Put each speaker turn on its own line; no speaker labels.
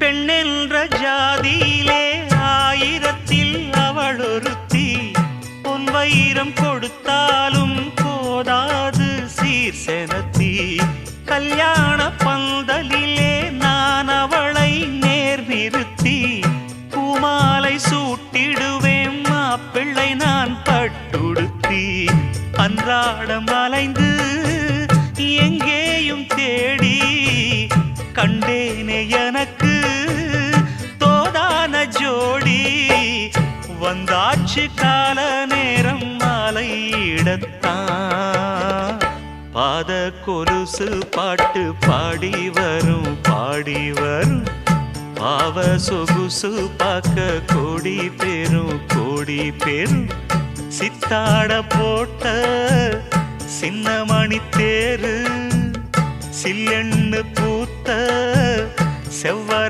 பெண்ணென்ற ஜாதியிலே ஆயிரத்தில் அவள் ஒருத்தி. பொன் வைரம் கொடுத்தாலும் போதாது சீர் செனத்தி. கல்யாண பந்தலிலே நான் அவளை நேர் நிறுத்தி. பூமாலை சூட்டிடுவேன் மாப்பிள்ளை நான் பட்டுடுத்தி. அன்றாடம் அலைந்து எங்கேயும் தேடி கண்டேனே எனக்கு தோதான ஜோடி. வந்தாச்சு கால நேரம் மாலையிடத்தான். பாத கொலுசு பாட்டு பாடி வரும் பாடி வரும். பாவ சொகுசு பார்க்க கோடி பேரும். சித்தாட போட்ட சின்ன மணி தேரு. சில்லெண்ணு பூத்த செவ்வர